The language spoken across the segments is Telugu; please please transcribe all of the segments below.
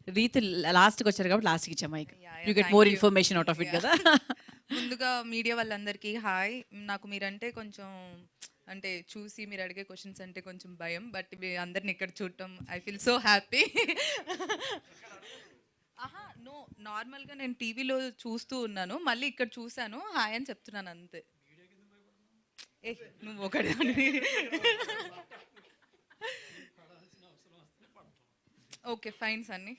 రీతు లాస్ట్కి వచ్చారు కాబట్టి లాస్ట్కి ఇచ్చా mike. You get thank more you. Information out of it కదా. ముందుగా మీడియా వాళ్ళందరికీ హాయ్. నాకు మీరంటే కొంచెం అంటే చూసి మీరు అడిగే క్వశ్చన్స్ అంటే కొంచెం భయం, బట్ మీ అందరిని ఇక్కడ చూడటం ఐ ఫీల్ సో హ్యాపీ. ఆహా నో, నార్మల్గా నేను టీవీలో చూస్తూ ఉన్నాను, మళ్ళీ ఇక్కడ చూశాను, హాయ్ అని చెప్తున్నాను అంతే. ఏ నువ్వు ఒకటి okay fine Sunny.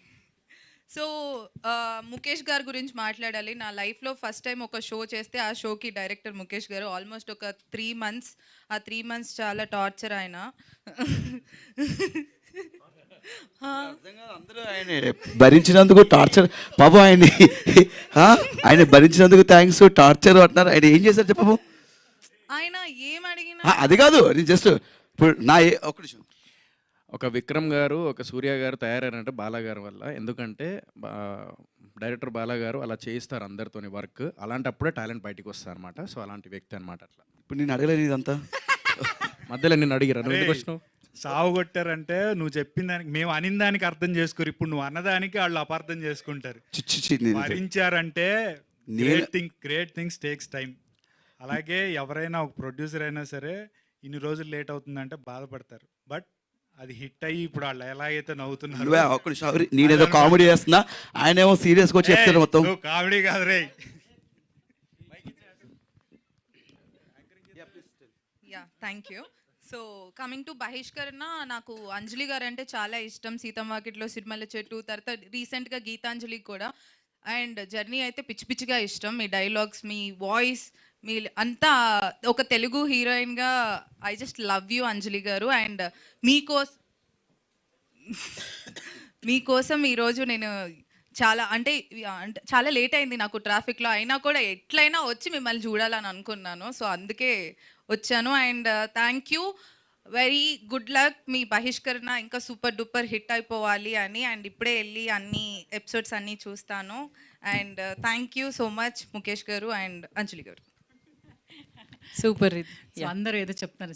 So Mukesh గారి గురించి మాట్లాడాలి. నా లైఫ్లో ఫస్ట్ టైం ఒక షో చేస్తే ఆ షోకి డైరెక్టర్ ముఖేష్ గారు. ఆల్మోస్ట్ ఒక 3 months, ఆ 3 months చాలా టార్చర్ ఆయన. అందరూ ఆయన భరించినందుకు టార్చర్ పాపం ఆయన భరించినందుకు థ్యాంక్స్ టార్చర్ అంటున్నారు. ఆయన ఏం చేశారు చెప్పు. ఆయన ఏం అడిగినా అది కాదు, జస్ట్ ఇప్పుడు ఒక్క నిమిషం. ఒక విక్రమ్ గారు, ఒక సూర్య గారు తయారయ్యారంటే బాలా గారి వల్ల. ఎందుకంటే డైరెక్టర్ బాలా గారు అలా చేయిస్తారు అందరితోని వర్క్. అలాంటప్పుడే టాలెంట్ బయటికి వస్తారు అనమాట. సో అలాంటి వ్యక్తి అనమాట. అట్లా ఇప్పుడు నేను అడగలేదు ఇదంతా. మధ్యలో నేను అడిగిరా, నువ్వు ఎందుకు వచ్చినావు? సావు కొట్టారంటే నువ్వు చెప్పిన దానికి, మేము అనిన దానికి అర్థం చేసుకోరు. ఇప్పుడు నువ్వు అన్నదానికి వాళ్ళు అపార్థం చేసుకుంటారు. భరించారంటే గ్రేట్ థింగ్స్ టేక్స్ టైం. అలాగే ఎవరైనా ఒక ప్రొడ్యూసర్ అయినా సరే ఇన్ని రోజులు లేట్ అవుతుందంటే బాధపడతారు. బట్ అది హిట్ అయ్యి ఇప్పుడు వాళ్ళు ఎలాగైతే నవ్వుతున్నారు. నేనేదో కామెడీ చేస్తున్నా, ఆయన ఏమో సీరియస్గా వచ్చి చెప్తారు మొత్తం. కామెడీ కాదు రే. Yeah thank you. So coming to Bahishkarana, నాకు అంజలి గారు అంటే చాలా ఇష్టం. సీతం వాకిట్లో సిరిమల్ల చెట్టు, తర్వాత రీసెంట్గా గీతాంజలి కూడా. అండ్ జర్నీ అయితే పిచ్చి పిచ్చిగా ఇష్టం. మీ డైలాగ్స్, మీ వాయిస్, మీ అంతా ఒక తెలుగు హీరోయిన్గా ఐ జస్ట్ లవ్ యూ అంజలి గారు. అండ్ మీకోసం ఈరోజు నేను అంటే చాలా లేట్ అయింది నాకు ట్రాఫిక్లో, అయినా కూడా ఎట్లయినా వచ్చి మిమ్మల్ని చూడాలని అనుకున్నాను. సో అందుకే వచ్చాను. And thank you, very good luck. మీ బహిష్కరణ ఇంకా సూపర్ డూపర్ హిట్ అయిపోవాలి అని. అండ్ ఇప్పుడే వెళ్ళి అన్ని ఎపిసోడ్స్ అన్నీ చూస్తాను. And thank you so much Mukesh గారు అండ్ అంజలి గారు. సూపర్. అందరూ ఏదో చెప్తారు.